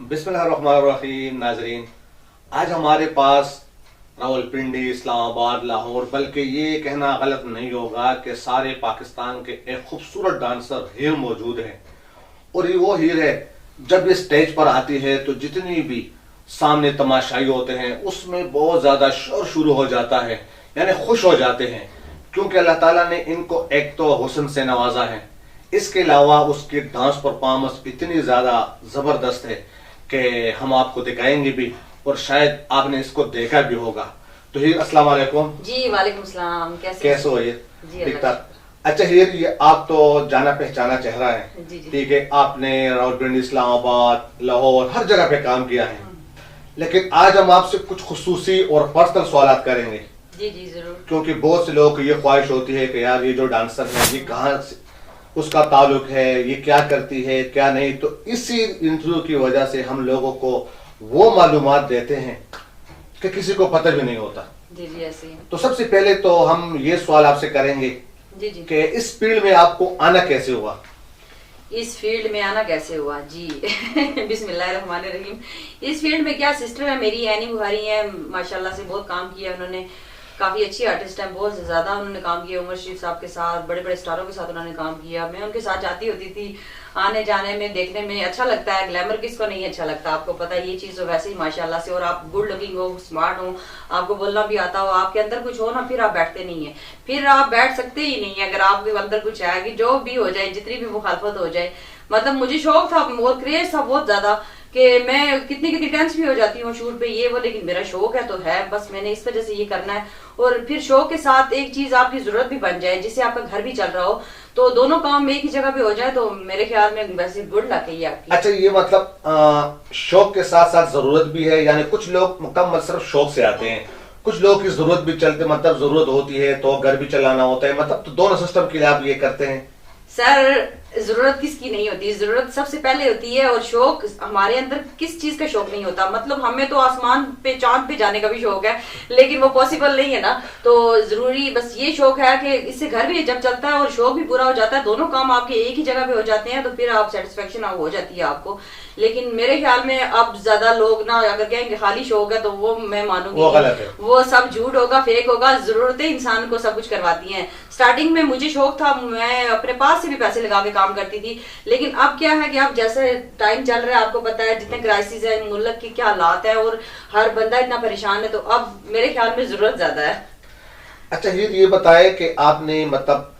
बिस्मिल्लाहिर्रहमानिर्रहीम। नाजरीन, आज हमारे पास रावलपिंडी, इस्लामाबाद, लाहौर, बल्कि ये कहना गलत नहीं होगा कि सारे पाकिस्तान के एक खूबसूरत डांसर हीर मौजूद हैं। और ये वो हीर है, जब ये स्टेज पर आती है तो जितनी भी सामने तमाशाई होते हैं उसमें बहुत ज़्यादा शोर शुरू हो जाता है, यानी खुश हो जाते हैं, क्योंकि अल्लाह ताला ने इनको एक तो हुस्न से नवाजा है, इसके अलावा उसकी डांस परफॉर्मेंस इतनी ज़्यादा ज़बरदस्त है कि हम आपको दिखाएंगे भी, और शायद आपने इसको देखा भी होगा। तो हीर, अस्सलाम वालेकुम। जी वालेकुम सलाम। कैसे हो ये? जी ठीक ठाक। अच्छा हीर, ये आप तो जाना पहचाना चेहरा है, जी जी। ठीक है, आपने रावलपिंडी, इस्लामाबाद, लाहौर हर जगह पे काम किया है, लेकिन आज हम आपसे कुछ खुसूसी और पर्सनल सवाल करेंगे। जी जी जरूर। क्योंकि बहुत से लोगों को ये ख्वाहिश होती है कि यार ये जो डांसर है ये कहाँ से उसका ताल्लुक है, ये क्या करती है क्या नहीं। तो इसी इंटरव्यू की वजह से हम लोगों को वो मालूमात देते हैं कि किसी को पता भी नहीं होता। जी जी ऐसे ही। तो सबसे पहले तो हम ये सवाल आपसे करेंगे जी जी कि इस फील्ड में आपको आना कैसे हुआ? इस फील्ड में आना कैसे हुआ जी बिस्मिल्लाहिर्रहमानिर्रहीम। इस फील्ड में क्या, सिस्टर है मेरी एनी बुखारी है, माशाल्लाह से बहुत काम किया उन्होंने, काफी अच्छी आर्टिस्ट है, बहुत ज्यादा उन्होंने काम किया। उमर शरीफ साहब के साथ, बड़े बड़े स्टारों के साथ उन्होंने काम किया। मैं उनके साथ जाती होती थी, आने जाने में देखने में अच्छा लगता है। ग्लैमर किसको नहीं अच्छा लगता, आपको पता है ये चीज तो वैसे ही माशाल्लाह से। और आप गुड लुकिंग हो, स्मार्ट हो, आपको बोलना भी आता हो, आपके अंदर कुछ हो ना, फिर आप बैठते नहीं है, फिर आप बैठ सकते ही नहीं है। अगर आपके अंदर कुछ है कि जो भी हो जाए, जितनी भी मुखालफत हो जाए, मतलब मुझे शौक था और क्रेज था बहुत ज्यादा कि मैं कितनी कितनी टेंस भी हो जाती हूँ शूट पे ये वो, लेकिन मेरा शौक है तो है, बस मैंने इस वजह से ये करना है। और फिर शौक के साथ एक चीज आपकी जरूरत भी बन जाए, जिससे आपका घर भी चल रहा हो, तो दोनों काम एक ही जगह पे हो जाए, तो मेरे ख्याल में वैसे गुड लक है ये आपकी। अच्छा, ये मतलब शौक के साथ साथ जरूरत भी है, यानी कुछ लोग मुकम्मल सिर्फ शौक से आते हैं, कुछ लोग की जरूरत भी चलते, मतलब जरूरत होती है तो घर भी चलाना होता है, मतलब तो दोनों सिस्टम के लिए आप ये करते हैं? सर जरूरत किसकी नहीं होती, जरूरत सबसे पहले होती है। और शौक, हमारे अंदर किस चीज का शौक नहीं होता, मतलब हमें तो आसमान पे, चांद पे जाने का भी शौक है, लेकिन वो पॉसिबल नहीं है ना। तो जरूरी बस ये शौक है कि इससे घर भी जब चलता है और शौक भी पूरा हो जाता है, दोनों काम आपके एक ही जगह पे हो जाते हैं, तो फिर आप सेटिस्फेक्शन हो जाती है आपको। लेकिन मेरे ख्याल में अब ज्यादा लोग ना अगर कहेंगे खाली शौक है, तो वो मैं मानूंगी वो गलत है, वो सब झूठ होगा, फेक होगा। जरूरतें इंसान को सब कुछ करवाती हैं। स्टार्टिंग में मुझे शौक था, मैं अपने पास से भी पैसे लगा के काम करती थी, लेकिन अब क्या है कि अब जैसे टाइम चल रहा है, आपको पता है जितने क्राइसिस है, मुल्क की क्या हालात है, और हर बंदा इतना परेशान है, तो अब मेरे ख्याल में जरूरत ज्यादा है। अच्छा ये बताए कि आपने मतलब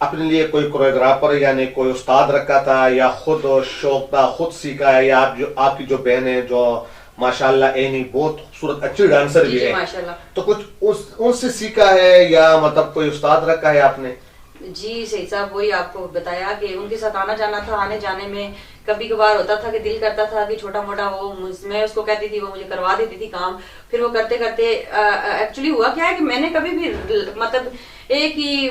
अपने लिए कोई कोरियोग्राफर यानी कोई उस्ताद रखा था, या खुद शौक था, खुद सीखा है, या आप जो आपकी जो बहन है जो माशाल्लाह एनी बहुत खूबसूरत अच्छी डांसर भी है, माशाल्लाह, तो कुछ उनसे सीखा है या मतलब कोई उस्ताद रखा है आपने? जी सही साहब, वही आपको बताया कि उनके साथ आना जाना था। आने जाने में कभी कभार होता था कि दिल करता था कि छोटा मोटा वो मैं उसको कहती थी, वो मुझे करवा देती थी काम। फिर वो करते करते एक्चुअली हुआ क्या है कि मैंने कभी भी मतलब एक ही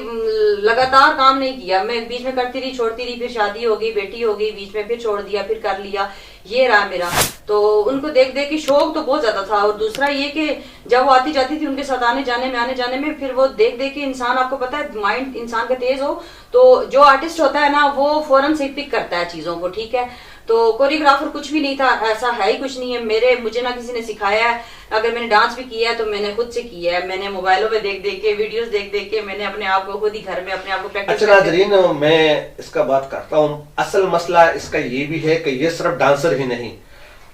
लगातार काम नहीं किया, मैं बीच में करती रही, छोड़ती रही, फिर शादी हो गई, बेटी हो गई, बीच में फिर छोड़ दिया, फिर कर लिया, ये रहा मेरा। तो उनको देख देख के शौक तो बहुत ज्यादा था। और दूसरा ये कि जब वो आती जाती थी उनके साथ आने जाने में फिर वो देख देख के इंसान, आपको पता है माइंड इंसान का तेज हो, तो जो आर्टिस्ट होता है ना वो फौरन से पिक करता है चीजों को, ठीक है। तो कोरियोग्राफर कुछ भी नहीं था, ऐसा है ही कुछ नहीं है। मुझे ना किसी ने सिखाया है, अगर मैंने डांस भी किया है तो मैंने खुद से किया है, मैंने मोबाइलों पे देख देख के, वीडियोस देख देख के मैंने अपने आप को खुद ही घर में अपने आप को प्रैक्टिस। अच्छा नाज़रीन, मैं इसका बात करता हूँ, असल मसला इसका ये भी है कि ये सिर्फ डांसर ही नहीं,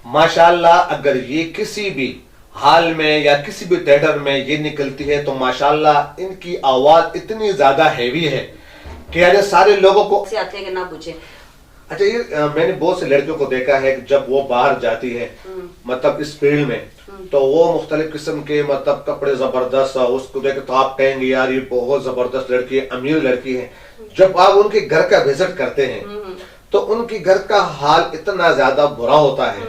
माशाल्लाह अगर ये किसी भी हाल में या किसी भी थिएटर में ये निकलती है तो माशाल्लाह इनकी आवाज इतनी ज्यादा हैवी है कि यार सारे लोगों को से आते हैं कि ना पूछे। अच्छा, ये मैंने बहुत से लड़कियों को देखा है कि जब वो बाहर जाती है मतलब इस फील्ड में, तो वो मुख्तलिफ किस्म के मतलब कपड़े जबरदस्त, उसको देख तो आप कहेंगे यार ये बहुत जबरदस्त लड़की है, अमीर लड़की है। जब आप उनके घर का विजिट करते हैं तो उनके घर का हाल इतना ज्यादा बुरा होता है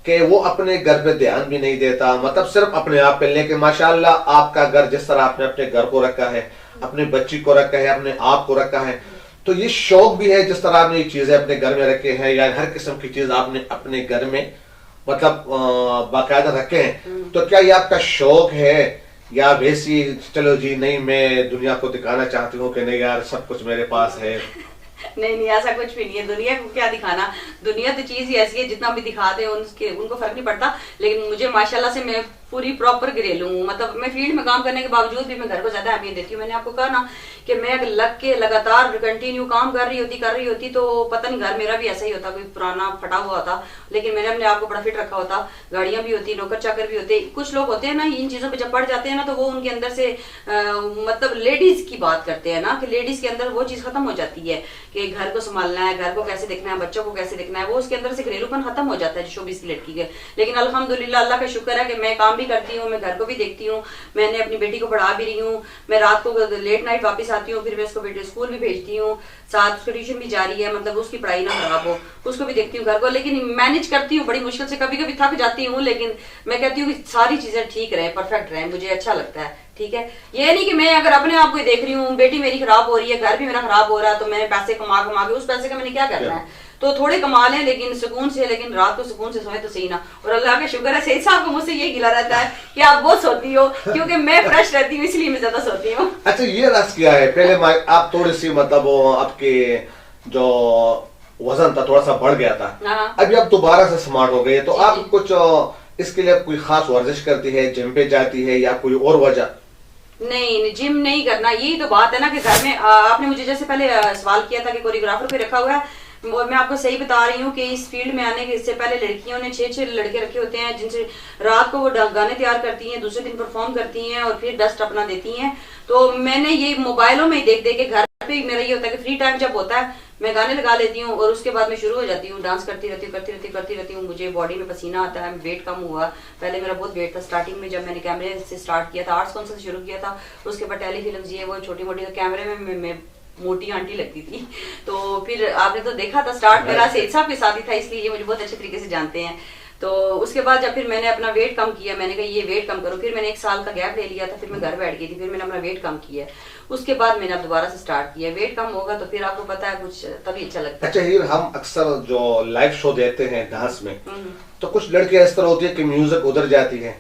कि वो अपने घर पे ध्यान भी नहीं देता, मतलब सिर्फ अपने आप पे। लेकिन माशाल्लाह आपका घर जिस तरह आपने अपने घर को रखा है, अपने बच्ची को रखा है, अपने आप को रखा है, तो ये शौक भी है जिस तरह आपने ये चीजें अपने घर में रखे हैं, या हर किस्म की चीज आपने अपने घर में मतलब बाकायदा रखे हैं। तो क्या ये आपका शौक है या वैसी चलो जी नहीं मैं दुनिया को दिखाना चाहती हूँ कि नहीं यार सब कुछ मेरे पास है? नहीं नहीं, ऐसा कुछ भी नहीं है। दुनिया को क्या दिखाना, दुनिया तो चीज ही ऐसी है, जितना भी दिखाते हैं उनको फर्क नहीं पड़ता। लेकिन मुझे माशाल्लाह से मैं पूरी प्रॉपर घरेलू हूँ, मतलब मैं फील्ड में काम करने के बावजूद भी मैं घर को ज्यादा अहमियत देती हूँ। मैंने आपको कहा ना कि मैं अगर लग के लगातार कंटिन्यू काम कर रही होती तो पता नहीं घर मेरा भी ऐसा ही होता, कोई पुराना फटा हुआ होता। लेकिन मैंने अपने आप को बड़ा फिट रखा होता, गाड़ियां भी होती, नौकर चाकर भी होते। कुछ लोग होते हैं ना इन चीजों पे जब पड़ जाते हैं ना, तो वो उनके अंदर से मतलब लेडीज की बात करते हैं ना, कि लेडीज के अंदर वो चीज खत्म हो जाती है कि घर को संभालना है, घर को कैसे देखना है, बच्चों को कैसे देखना है, वो उसके अंदर से घरेलूपन खत्म हो जाता है शोबीस की लड़की के। लेकिन अल्हम्दुलिल्लाह अल्लाह का शुक्र है कि मैं काम भी करती हूँ, मैं घर को भी देखती हूँ, मैंने अपनी बेटी को पढ़ा भी रही हूँ, मैं रात को लेट नाइट वापस आती हूँ, फिर मैं उसको बेटी स्कूल भी भेजती हूँ, साथ उसको ट्यूशन भी जारी है, मतलब उसकी पढ़ाई ना खराब हो, उसको भी देखती हूँ घर को। लेकिन मैनेज करती हूँ बड़ी मुश्किल से, कभी कभी थक जाती हूँ, लेकिन मैं कहती हूँ कि सारी चीजें ठीक रहे, परफेक्ट रहे, मुझे अच्छा लगता है। ठीक है, ये नहीं कि मैं अगर अपने आप को देख रही हूँ, बेटी मेरी खराब हो रही है, घर भी मेरा खराब हो रहा है, तो मैंने पैसे कमा के उस पैसे का मैंने क्या करना है, तो थोड़े कमा लें लेकिन सुकून से, लेकिन रात को सुकून से सोए तो सही ना। और अल्लाह का शुक्र है सैयद साहब को मुझसे ये गिला रहता है कि आप बहुत सोती हो, क्योंकि मैं फ्रेश रहती हूँ इसलिए मैं ज्यादा सोती हूँ। अच्छा, ये राज क्या है, पहले आप थोड़ी सी मतलब आपके जो वजन था थोड़ा सा बढ़ गया था, अभी आप दोबारा से स्मार्ट हो गए, तो आप कुछ इसके लिए कोई खास वर्जिश करती है, जिम पे जाती है या कोई और वजह? नहीं, जिम नहीं करना, यही तो बात है ना कि घर में आपने मुझे जैसे पहले सवाल किया था कि कोरियोग्राफर पे रखा हुआ है, मैं आपको सही बता रही हूँ कि इस फील्ड में आने के इससे पहले लड़कियों ने 6 लड़के रखे होते हैं, जिनसे रात को वो गाने तैयार करती हैं, दूसरे दिन परफॉर्म करती हैं और फिर डस्ट अपना देती हैं। तो मैंने ये मोबाइलों में ही देख देख के, घर पे मेरा ये होता है कि फ्री टाइम जब होता है मैं गाने लगा लेती हूँ और उसके बाद मैं शुरू हो जाती हूँ, डांस करती रहती हूँ। मुझे बॉडी में पसीना आता है, वेट कम हुआ, पहले मेरा बहुत वेट था स्टार्टिंग में, जब मैंने कैमरे से स्टार्ट किया था, आर्ट्स काउंसिल से शुरू किया था, उसके बाद टेलीफिल्म ये वो छोटी मोटी, कैमरे में मैं मोटी आंटी लगती थी। तो फिर आपने तो देखा था स्टार्ट मेरा सैयद साहब के साथ ही था, इसलिए ये मुझे बहुत अच्छे तरीके से जानते हैं। तो उसके बाद जब फिर मैंने अपना वेट कम किया, मैंने कहा ये वेट कम करो, फिर मैंने 1 साल का गैप ले लिया था, फिर मैं घर बैठ गई थी, फिर मैंने अपना वेट कम किया, उसके बाद मैंने अब दोबारा से स्टार्ट किया। वेट कम होगा तो फिर आपको पता है कुछ तभी अच्छा लगता है। अच्छा, ये हम अक्सर जो लाइव शो देते हैं डांस में, तो कुछ लड़कियां इस तरह होती है कि म्यूजिक उधर जाती है,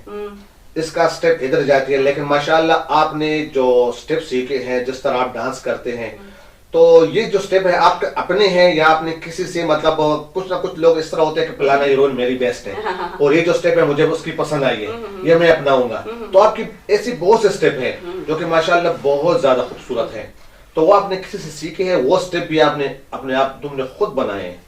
इसका स्टेप इधर जाती है, लेकिन माशाल्लाह आपने जो स्टेप सीखे हैं, जिस तरह आप डांस करते हैं, तो ये जो स्टेप है आपके अपने हैं या आपने किसी से, मतलब कुछ ना कुछ लोग इस तरह होते हैं कि फलाना हीरोइन मेरी बेस्ट है और ये जो स्टेप है मुझे उसकी पसंद आई है, ये मैं अपनाऊंगा। तो आपकी ऐसी बहुत से स्टेप है जो कि माशाल्लाह बहुत ज्यादा खूबसूरत है, तो वो आपने किसी से सीखे हैं, वो स्टेप भी आपने अपने आप तुमने खुद बनाए हैं?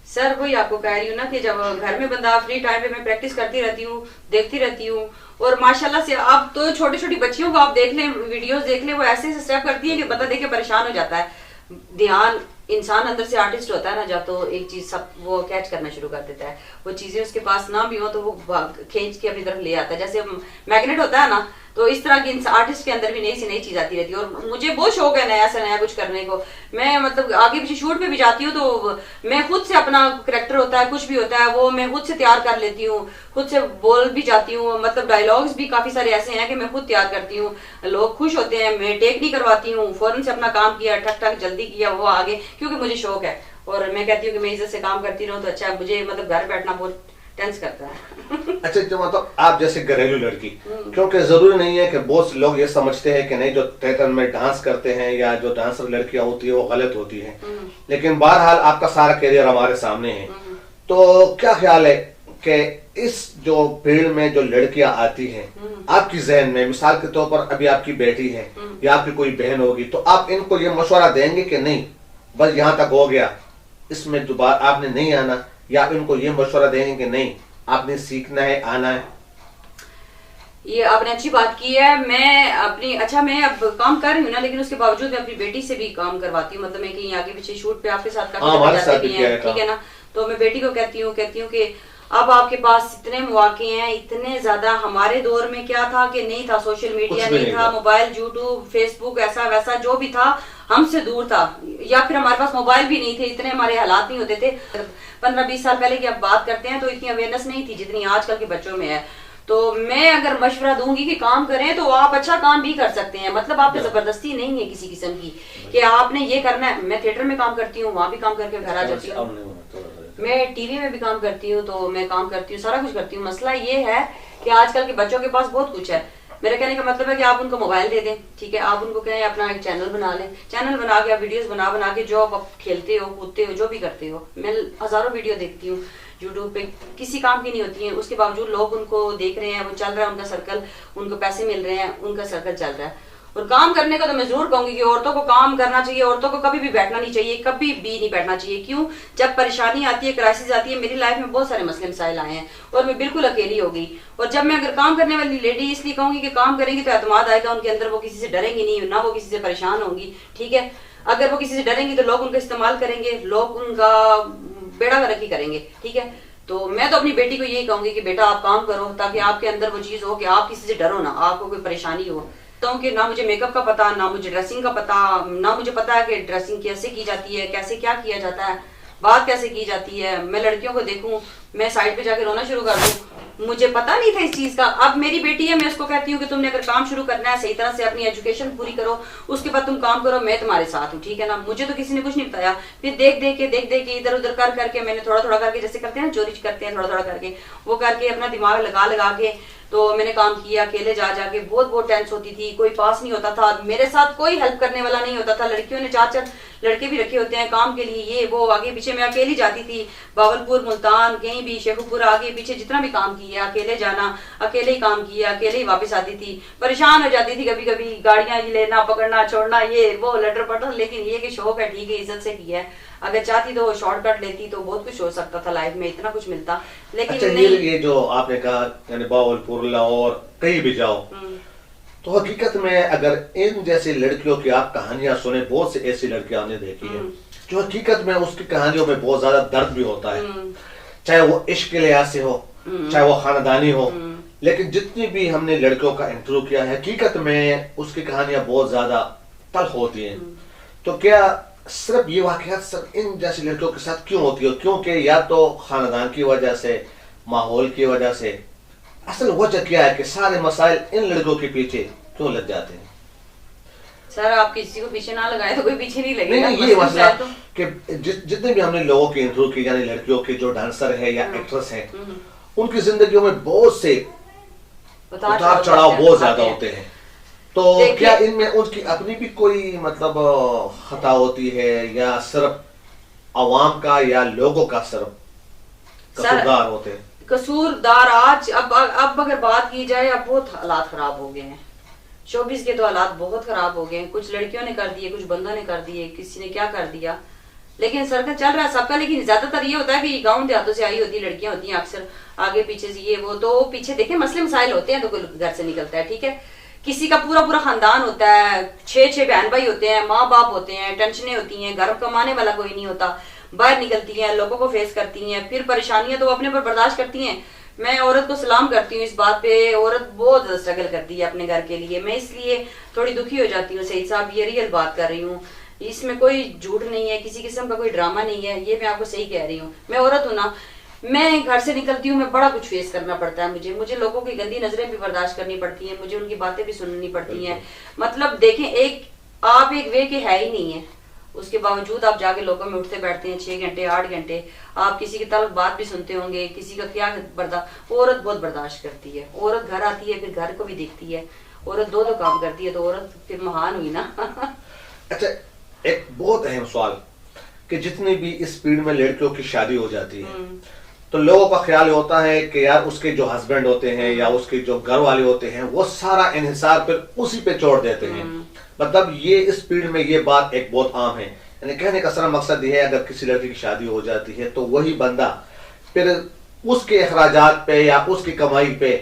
सर वही आपको कह रही हूँ ना कि जब घर में बंदा फ्री टाइम पे मैं प्रैक्टिस करती रहती हूँ, देखती रहती हूँ, और माशाल्लाह से आप तो छोटी छोटी बच्चियों को आप देख लें, वीडियोस देख लें, वो ऐसे स्टेप करती है कि बंदा देख के परेशान हो जाता है। ध्यान इंसान अंदर से आर्टिस्ट होता है ना, जब तो एक चीज सब वो कैच करना शुरू कर देता है, वो चीजें उसके पास ना भी हो तो वो खींच के अपनी तरफ ले आता है, जैसे मैग्नेट होता है ना, तो इस तरह की आर्टिस्ट के अंदर भी नई से नई चीज आती रहती है। और मुझे बहुत शौक है नया से नया कुछ करने को, मैं मतलब आगे पीछे शूट पे भी जाती हूँ तो मैं खुद से अपना करेक्टर होता है, कुछ भी होता है वो मैं खुद से तैयार कर लेती हूँ, खुद से बोल भी जाती हूँ, मतलब डायलॉग्स भी काफी सारे ऐसे हैं कि मैं खुद तैयार करती हूँ, लोग खुश होते हैं, मैं टेक नहीं करवाती हूँ, फौरन से अपना काम किया, ठक ठक जल्दी किया, वो आगे, क्योंकि मुझे शौक है और मैं कहती हूँ कि मैं इज्जत से काम करती रहूँ तो अच्छा है। मुझे मतलब घर बैठना बहुत टेंस करता है। अच्छा, जो मतलब आप जैसे घरेलू लड़की, क्योंकि जरूरी नहीं है कि बहुत से लोग ये समझते हैं कि नहीं जो थिएटर में डांस करते हैं या जो डांसर लड़कियां होती है वो गलत होती है, लेकिन बहरहाल आपका सारा करियर हमारे सामने है, तो क्या ख्याल है कि इस जो फील्ड में जो लड़कियां आती हैं, आपकी जहन में मिसाल के तौर पर अभी आपकी बेटी है या आपकी कोई बहन होगी, तो आप इनको ये मशवरा देंगे कि नहीं बस यहाँ तक हो गया, इसमें दोबारा आपने नहीं आना, या इनको ये मशवरा देंगे कि नहीं आपने सीखना है, आना है? ये आपने अच्छी बात की है। मैं अपनी मैं अब काम कर रही हूँ ना, लेकिन उसके बावजूद मैं अपनी बेटी से भी काम करवाती हूँ, मतलब मैं कहीं आगे पीछे शूट पे आपके साथ काफी जाते भी हैं, ठीक है ना, तो मैं बेटी को कहती हूँ कि अब आपके पास इतने मौके हैं, इतने ज्यादा, हमारे दौर में क्या था कि नहीं था, सोशल मीडिया नहीं था, मोबाइल, यूट्यूब, फेसबुक, ऐसा वैसा जो भी था हमसे दूर था, या फिर हमारे पास मोबाइल भी नहीं थे, इतने हमारे हालात नहीं होते थे। 15-20 साल पहले की आप बात करते हैं तो इतनी अवेयरनेस नहीं थी जितनी आजकल के बच्चों में है। तो मैं अगर मशवरा दूंगी कि काम करें तो आप अच्छा काम भी कर सकते हैं, मतलब आप पे जबरदस्ती नहीं है किसी किस्म की कि आपने ये करना है। मैं थिएटर में काम करती हूँ, वहां भी काम करके घर आ जाती हूँ, मैं टीवी में भी काम करती हूँ, तो मैं काम करती हूँ, सारा कुछ करती हूँ। मसला ये है कि आजकल के बच्चों के पास बहुत कुछ है, میرے کہنے کا مطلب ہے کہ آپ ان کو موبائل دے دیں, ٹھیک ہے, آپ ان کو کہیں اپنا ایک چینل بنا لیں, چینل بنا کے آپ ویڈیوز بنا کے جو آپ کھیلتے ہو کودتے ہو جو بھی کرتے ہو, میں ہزاروں ویڈیو دیکھتی ہوں یوٹیوب پہ, کسی کام کی نہیں ہوتی ہیں, اس کے باوجود لوگ ان کو دیکھ رہے ہیں, وہ چل رہا ہے ان کا سرکل, ان کو پیسے مل رہے ہیں, ان کا سرکل چل رہا ہے. اور کام کرنے کا تو میں ضرور کہوں گی کہ عورتوں کو کام کرنا چاہیے, عورتوں کو کبھی بھی بیٹھنا نہیں چاہیے, کبھی بھی نہیں بیٹھنا چاہیے. کیوں؟ جب پریشانی آتی ہے, کرائسس آتی ہے, میری لائف میں بہت سارے مسئلے مسائل آئے ہیں اور میں بالکل اکیلی ہو گئی, اور جب میں اگر کام کرنے والی لیڈی اس لیے کہوں گی کہ کام کریں گی تو اعتماد آئے گا ان کے اندر, وہ کسی سے ڈریں گی نہیں, نہ وہ کسی سے پریشان ہوں گی, ٹھیک ہے. اگر وہ کسی سے ڈریں گی تو لوگ ان کا استعمال کریں گے, لوگ ان کا بیڑا گرکی کریں گے, ٹھیک ہے. تو میں تو اپنی بیٹی کو یہی کہوں گی کہ بیٹا آپ کام کرو تاکہ آپ کے اندر وہ چیز ہو کہ آپ کسی سے ڈرو نہ, آپ کو کوئی پریشانی ہو. تو کہ نہ مجھے میک اپ کا پتا, نہ مجھے ڈریسنگ کا پتا, نہ مجھے پتا ہے کہ ڈریسنگ کیسے کی جاتی ہے, کیسے کیا کیا جاتا ہے, بات کیسے کی جاتی ہے. میں لڑکیوں کو دیکھوں, میں سائڈ پہ جا کے رونا شروع کر دوں, مجھے پتا نہیں تھا اس چیز کا. اب میری بیٹی ہے, میں اس کو کہتی ہوں کہ تم نے اگر کام شروع کرنا ہے صحیح طرح سے اپنی ایجوکیشن پوری کرو, اس کے بعد تم کام کرو, میں تمہارے ساتھ ہوں, ٹھیک ہے نا. مجھے تو کسی نے کچھ نہیں بتایا, پھر دیکھ دیکھ کے ادھر ادھر کر کے میں نے تھوڑا تھوڑا کر کے, جیسے کرتے ہیں نا چوری کرتے ہیں, تھوڑا تھوڑا کر کے وہ کر کے اپنا دماغ لگا کے تو میں نے کام کیا اکیلے جا کے. بہت ٹینس ہوتی تھی, کوئی پاس نہیں ہوتا تھا, میرے ساتھ کوئی ہیلپ کرنے والا نہیں ہوتا تھا. لڑکیوں نے 4 لڑکے بھی رکھے ہوتے ہیں کام کے لیے, یہ وہ آگے پیچھے. میں اکیلی جاتی تھی, باولپور, ملتان, کہیں بھی, شیخو پور, آگے پیچھے جتنا بھی کام کیا اکیلے جانا, اکیلے ہی کام کیا, اکیلے ہی واپس آتی تھی. پریشان ہو جاتی تھی کبھی کبھی, گاڑیاں لینا پکڑنا چھوڑنا, یہ وہ لٹر پٹر. لیکن یہ کہ شوق ہے, ٹھیک ہے, عزت سے کیا ہے. اگر چاہتی تو شارٹ کٹ لیتی تو بہت کچھ ہو سکتا تھا لائف میں, اتنا کچھ ملتا. لیکن یہ جو آپ نے کہا یعنی باولپور, لاہور, کہیں بھی جاؤ, تو حقیقت میں اگر ان جیسی لڑکیوں کی آپ کہانیاں سنیں, بہت سے ایسی لڑکیاں ہم نے دیکھی ہیں جو حقیقت میں اس کی کہانیوں میں بہت زیادہ درد بھی ہوتا ہے, چاہے وہ عشق کے لحاظ سے ہو, چاہے وہ خاندانی ہو. لیکن جتنی بھی ہم نے لڑکیوں کا انٹرویو کیا ہے, حقیقت میں اس کی کہانیاں بہت زیادہ تلخ ہوتی ہیں. تو کیا صرف یہ واقعات صرف ان جیسی لڑکیوں کے ساتھ کیوں ہوتی ہے؟ کیونکہ یا تو خاندان کی وجہ سے, ماحول کی وجہ سے, اصل وجہ کیا ہے کہ سارے مسائل ان لڑکوں کے پیچھے کیوں لگ جاتے ہیں؟ سر آپ کسی کو پیچھے نہ لگائے تو کوئی پیچھے نہیں لگے. نہیں, یہ مسئلہ کہ جتنے بھی ہم نے لوگوں کی انٹرویو کی, یعنی لڑکیوں کے جو ڈانسر ہے یا ایکٹریس ہیں, ان کی زندگیوں میں بہت سے اتار چڑھاؤ بہت زیادہ ہوتے ہیں. تو کیا ان میں ان کی اپنی بھی کوئی مطلب خطا ہوتی ہے, یا صرف عوام کا یا لوگوں کا صرف قصوردار ہوتے ہیں؟ قصوردار آج اب اگر بات کی جائے, اب بہت حالات خراب ہو گئے ہیں. شوبز کے تو حالات بہت خراب ہو گئے ہیں. کچھ لڑکیوں نے کر دیے, کچھ بندوں نے کر دیے, کسی نے کیا کر دیا. لیکن سرکل چل رہا ہے سب کا. لیکن زیادہ تر یہ ہوتا ہے کہ گاؤں دیہاتوں سے آئی ہوتی ہیں لڑکیاں, ہوتی ہیں اکثر آگے پیچھے سے, یہ وہ تو پیچھے دیکھیں مسئلے مسائل ہوتے ہیں تو کوئی گھر سے نکلتا ہے, ٹھیک ہے. کسی کا پورا خاندان ہوتا ہے, 6 بہن بھائی ہوتے ہیں, ماں باپ ہوتے ہیں, ٹینشنیں ہوتی ہیں, گھر کمانے والا کوئی نہیں ہوتا, باہر نکلتی ہیں, لوگوں کو فیس کرتی ہیں, پھر پریشانیاں تو وہ اپنے پر برداشت کرتی ہیں. میں عورت کو سلام کرتی ہوں اس بات پہ, عورت بہت زیادہ اسٹرگل کرتی ہے اپنے گھر کے لیے. میں اس لیے تھوڑی دکھی ہو جاتی ہوں. سعید صاحب, یہ ریئل بات کر رہی ہوں, اس میں کوئی جھوٹ نہیں ہے, کسی قسم کا کوئی ڈرامہ نہیں ہے, یہ میں آپ کو صحیح کہہ رہی ہوں. میں عورت ہوں نا, میں گھر سے نکلتی ہوں, میں بڑا کچھ فیس کرنا پڑتا ہے مجھے لوگوں کی گندی نظریں بھی برداشت کرنی پڑتی ہیں, مجھے ان کی باتیں بھی سننی پڑتی ہیں. مطلب دیکھیں, آپ ایک وے کے ہے ہی نہیں ہے, اس کے باوجود آپ جا کے لوگوں میں اٹھتے بیٹھتے ہیں 6 گھنٹے 8 گھنٹے. آپ کسی کی طرف بات بھی سنتے ہوں گے, کسی کا کیا برداشت. عورت بہت برداشت کرتی ہے, عورت گھر آتی ہے, پھر گھر کو بھی دیکھتی ہے, عورت دو کام کرتی ہے, تو عورت پھر مہان ہوئی نا. اچھا, ایک بہت اہم سوال کہ جتنی بھی اس پیڑ میں لڑکیوں کی شادی ہو جاتی ہے, تو لوگوں کا خیال ہوتا ہے کہ یار اس کے جو ہسبینڈ ہوتے ہیں یا اس کے جو گھر والے ہوتے ہیں, وہ سارا انحصار پھر اسی پہ چھوڑ دیتے ہیں. مطلب یہ اس پیڑ میں یہ بات ایک بہت عام ہے. یعنی کہنے کا سارا مقصد یہ ہے, اگر کسی لڑکی کی شادی ہو جاتی ہے تو وہی بندہ پھر اس کے اخراجات پہ یا اس کی کمائی پہ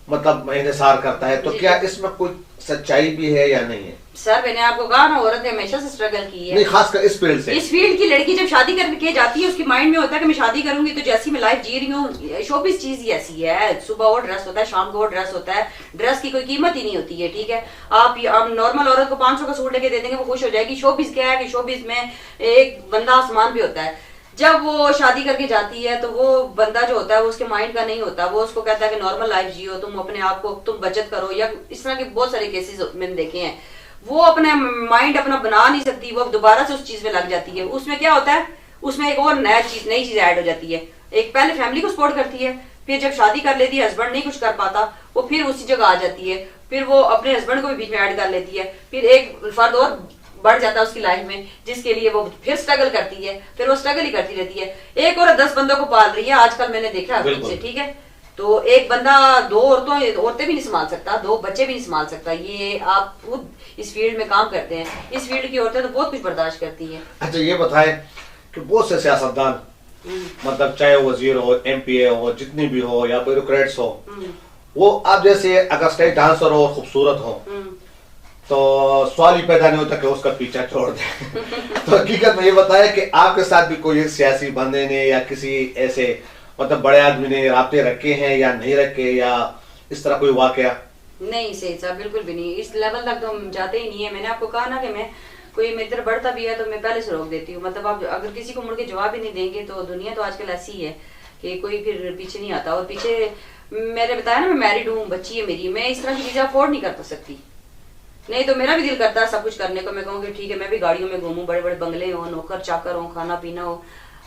مطلب انحصار کرتا ہے. تو کیا اس میں کوئی سچائی بھی ہے یا نہیں ہے؟ سر میں نے آپ کو کہا نا, عورت نے ہمیشہ سے اسٹرگل کی ہے. نہیں, خاص کر اس فیلڈ سے. اس فیلڈ کی لڑکی جب شادی کر کے جاتی ہے, اس کے مائنڈ میں ہوتا ہے کہ میں شادی کروں گی تو جیسی میں لائف جی رہی ہوں. شوبز چیز ہی ایسی ہے, صبح وہ ڈریس ہوتا ہے, شام کو وہ ڈریس ہوتا ہے, ڈریس کی کوئی قیمت ہی نہیں ہوتی ہے, ٹھیک ہے. آپ نارمل عورت کو 500 کا سوٹ لے کے دے دیں گے, وہ خوش ہو جائے گی. شوبز کیا ہے کہ شوبز میں ایک بندہ آسمان بھی ہوتا ہے. جب وہ شادی کر کے جاتی ہے تو وہ بندہ جو ہوتا ہے وہ اس کے مائنڈ کا نہیں ہوتا, وہ اس کو کہتا ہے کہ نارمل لائف جیو, تم اپنے آپ کو تم بچت کرو, یا اس طرح کے بہت سارے کیسز میں نے دیکھے ہیں. وہ اپنا مائنڈ اپنا بنا نہیں سکتی, وہ دوبارہ سے اس چیز میں لگ جاتی ہے. اس میں کیا ہوتا ہے, اس میں ایک اور نئی چیز ایڈ ہو جاتی ہے. ایک پہلے فیملی کو سپورٹ کرتی ہے, پھر جب شادی کر لیتی ہے ہسبینڈ نہیں کچھ کر پاتا وہ پھر اسی جگہ آ جاتی ہے, پھر وہ اپنے ہسبینڈ کو بھی بیچ میں ایڈ کر لیتی ہے, پھر ایک فرد اور بڑھ جاتا ہے اس کی لائف میں جس کے لیے وہ پھر سٹرگل کرتی ہے, پھر وہ سٹرگل ہی کرتی رہتی ہے. ایک عورت 10 بندوں کو پال رہی ہے آج کل میں نے دیکھا ہے سے, ٹھیک ہے, تو ایک بندہ 2 عورتیں بھی نہیں سنبھال سکتا, 2 بچے بھی نہیں سنبھال سکتا. یہ آپ خود اس فیلڈ میں کام کرتے ہیں, اس فیلڈ کی عورتیں تو بہت کچھ برداشت کرتی ہیں. اچھا یہ بتائیں کہ بہت سے سیاستدان مطلب چاہے وزیر ہو, ایم پی اے ہو, جتنی بھی ہو یا بیوروکریٹس ہو, وہ آپ جیسے اگر اسٹیج ڈانسر ہو خوبصورت ہو تو سوال ہی پیدا نہیں ہوتا کہ اس کا پیچھا چھوڑ دیں. تو حقیقت میں یہ بتایا کہ آپ کے ساتھ بھی کوئی سیاسی بندے نے یا کسی ایسے مطلب بڑے آدمی نے رابطے رکھے ہیں یا نہیں رکھے, یا اس طرح کوئی واقعہ؟ نہیں سید صاحب بالکل بھی نہیں, اس لیول تک تو ہم جاتے ہی نہیں ہے. میں نے آپ کو کہا نا کہ میں کوئی میری طرف بڑھتا بھی ہے تو میں پہلے سے روک دیتی ہوں. مطلب آپ اگر کسی کو مڑ کے جواب ہی نہیں دیں گے تو دنیا تو آج کل ایسی ہی ہے کہ کوئی پھر پیچھے نہیں آتا. اور پیچھے میں نے بتایا نا میں میرڈ ہوں, بچی ہے میری, میں اس طرح کی چیزیں افورڈ نہیں کر سکتی. نہیں تو میرا بھی دل کرتا ہے سب کچھ کرنے کو, میں کہوں کہ ٹھیک ہے میں بھی گاڑیوں میں گھوموں, بڑے بڑے بنگلے ہوں, نوکر چاکر ہوں, کھانا پینا ہو.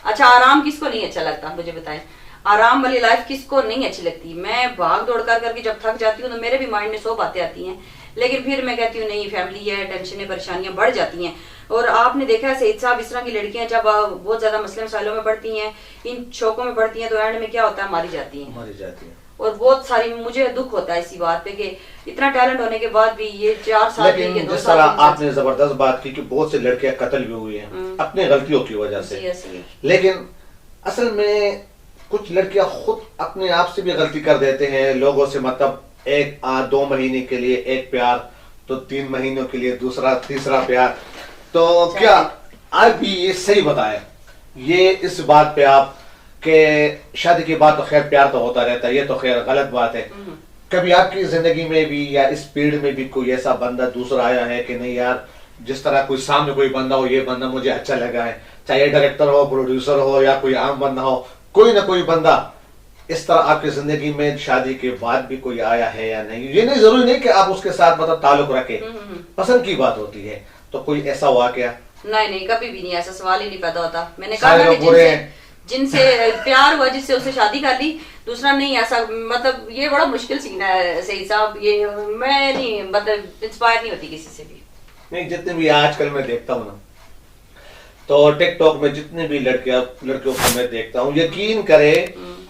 اچھا آرام کس کو نہیں اچھا لگتا مجھے بتائیں, آرام والی لائف کس کو نہیں اچھی لگتی. میں بھاگ دوڑ کر کے جب تھک جاتی ہوں تو میرے بھی مائنڈ میں 100 باتیں آتی ہیں, لیکن پھر میں کہتی ہوں نہیں فیملی ہے, ٹینشنیں پریشانیاں بڑھ جاتی ہیں. اور آپ نے دیکھا ہے سید صاحب اس طرح کی لڑکیاں جب بہت زیادہ مسئلے مسائلوں میں پڑتی ہیں, ان شوقوں میں پڑتی ہیں, تو اینڈ میں کیا ہوتا ہے ماری جاتی ہیں. اور بہت ساری مجھے دکھ ہوتا ہے اسی بات پہ کہ اتنا ٹیلنٹ ہونے کے بعد بھی یہ 4 سال لیکن جس طرح آپ نے زبردست بات کی کہ بہت سے لڑکیاں قتل بھی ہوئی ہیں اپنے غلطیوں کی وجہ سے, لیکن اصل میں کچھ لڑکیاں خود اپنے آپ سے بھی غلطی کر دیتے ہیں. لوگوں سے مطلب 1-2 مہینے کے لیے ایک پیار, تو 3 مہینوں کے لیے دوسرا تیسرا پیار. تو کیا آپ بھی یہ صحیح بتائیں, یہ اس بات پہ آپ کہ شادی کے بعد تو خیر پیار تو ہوتا رہتا ہے, یہ تو خیر غلط بات ہے. کبھی آپ کی زندگی میں بھی یا اس فیلڈ میں بھی کوئی ایسا بندہ دوسرا آیا ہے کہ نہیں یار جس طرح کوئی سامنے کوئی بندہ ہو, یہ بندہ مجھے اچھا لگا ہے, چاہے ڈائریکٹر ہو, پروڈیوسر ہو یا کوئی عام بندہ ہو, کوئی نہ کوئی بندہ اس طرح آپ کی زندگی میں شادی کے بعد بھی کوئی آیا ہے یا نہیں؟ یہ نہیں ضروری نہیں کہ آپ اس کے ساتھ مطلب تعلق رکھیں, پسند کی بات ہوتی ہے. تو کوئی ایسا واقعہ؟ نہیں کبھی بھی نہیں, ایسا سوال ہی نہیں پیدا ہوتا. میں نے کہا جن سے پیار ہوا, جس سے اس سے شادی کر لی, دوسرا نہیں ایسا. مطلب یہ بڑا مشکل سین ہے سعید صاحب, یہ میں نہیں مطلب انسپائر نہیں ہوتی کسی سے بھی. نہیں جتنے بھی آج کل میں دیکھتا ہوں نا تو ٹک ٹاک میں جتنے بھی لڑکیوں کو میں دیکھتا ہوں, یقین کرے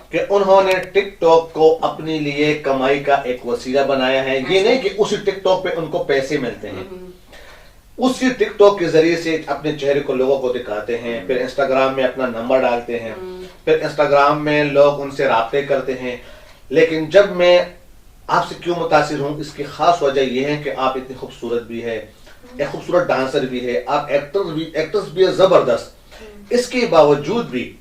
کہ انہوں نے ٹک ٹاک کو اپنے لیے کمائی کا ایک وسیلہ بنایا ہے. یہ نہیں کہ اسی ٹک ٹاک پہ ان کو پیسے ملتے ہیں, اسی ٹک ٹاک کے ذریعے سے اپنے چہرے کو لوگوں کو دکھاتے ہیں, پھر انسٹاگرام میں اپنا نمبر ڈالتے ہیں, پھر انسٹاگرام میں لوگ ان سے رابطے کرتے ہیں. لیکن جب میں آپ سے کیوں متاثر ہوں, اس کی خاص وجہ یہ ہے کہ آپ اتنی خوبصورت بھی ہے, ایک خوبصورت ڈانسر بھی ہے, آپ ایکٹرز بھی ہے زبردست. اس کے باوجود بھی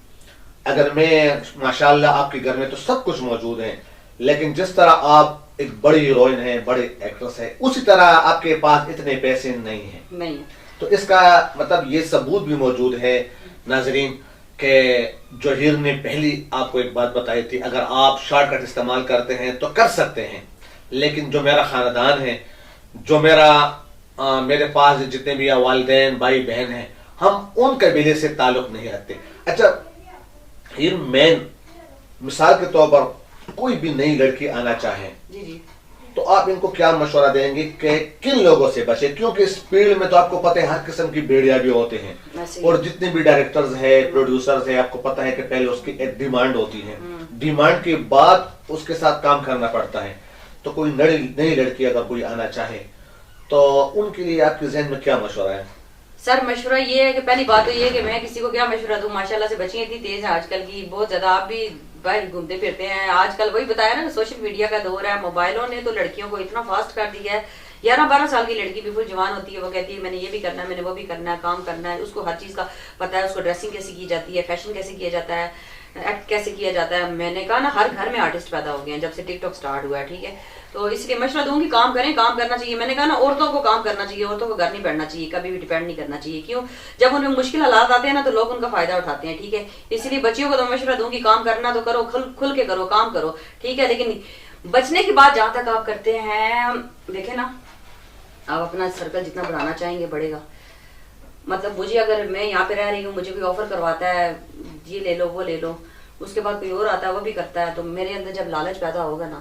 اگر میں ماشاءاللہ آپ کے گھر میں تو سب کچھ موجود ہے, لیکن جس طرح آپ ایک بڑی ہیروئن ہے, بڑے ایکٹریس ہے, اسی طرح آپ کے پاس اتنے پیسے نہیں ہیں. تو اس کا مطلب یہ ثبوت بھی موجود ہے ناظرین کہ جوہیر نے پہلی آپ کو ایک بات بتائی تھی, اگر آپ شارٹ کٹ استعمال کرتے ہیں تو کر سکتے ہیں, لیکن جو میرا خاندان ہے, جو میرے پاس جتنے بھی والدین بھائی بہن ہیں, ہم ان قبیلے سے تعلق نہیں رکھتے. اچھا یہ مین مثال کے طور پر کوئی بھی نئی لڑکی آنا چاہے تو آپ ان کو کیا مشورہ دیں گے کہ کن لوگوں سے بچے؟ کیونکہ اس فیلڈ میں تو آپ کو پتہ ہے ہر قسم کی بیڑیاں بھی ہوتے ہیں, اور جتنے بھی ڈائریکٹرز ہیں, پروڈیوسرز ہیں, آپ کو پتہ ہے کہ پہلے اس کی ایک ڈیمانڈ ہوتی ہے, ڈیمانڈ کے بعد اس کے ساتھ کام کرنا پڑتا ہے. تو کوئی نئی لڑکی اگر کوئی آنا چاہے تو ان کے لیے آپ کے ذہن میں کیا مشورہ ہے؟ سر مشورہ یہ ہے کہ پہلی بات تو یہ ہے کہ میں کسی کو کیا مشورہ دوں, ماشاءاللہ سے بچیاں اتنی تیز ہیں آج کل کی, بہت زیادہ. آپ بھی باہر گھومتے پھرتے ہیں آج کل, وہی بتایا نا سوشل میڈیا کا دور ہے, موبائلوں نے تو لڑکیوں کو اتنا فاسٹ کر دیا ہے. 11-12 سال کی لڑکی بھی فل جوان ہوتی ہے, وہ کہتی ہے میں نے یہ بھی کرنا ہے, میں نے وہ بھی کرنا ہے, کام کرنا ہے, اس کو ہر چیز کا پتہ ہے, اس کو ڈریسنگ کیسے کی جاتی ہے, فیشن کیسے کیا جاتا ہے, ایکٹ کیسے کیا جاتا ہے. میں نے کہا نا ہر گھر میں آرٹسٹ پیدا ہو گئے ہیں جب سے ٹک ٹاک سٹارٹ ہوا ہے, ٹھیک ہے. تو اس لیے مشورہ دوں گی کام کریں, کام کرنا چاہیے. میں نے کہا نا عورتوں کو کام کرنا چاہیے, عورتوں کو گھر نہیں بیٹھنا چاہیے, کبھی بھی ڈیپینڈ نہیں کرنا چاہیے. کیوں؟ جب ان میں مشکل حالات آتے ہیں نا تو لوگ ان کا فائدہ اٹھاتے ہیں, ٹھیک ہے. اس لیے بچیوں کو تو مشورہ دوں گی کام کرنا تو کرو, کھل کے کرو, کام کرو, ٹھیک ہے. لیکن بچنے کی بات جہاں تک آپ کرتے ہیں, دیکھیں نا آپ اپنا سرکل جتنا بڑھانا چاہیں گے بڑھے گا. مطلب مجھے اگر میں یہاں پہ رہ رہی ہوں, مجھے کوئی آفر کرواتا ہے یہ لے لو وہ لے لو, اس کے بعد کوئی اور آتا ہے وہ بھی کرتا ہے. تو میرے اندر جب لالچ پیدا ہوگا نا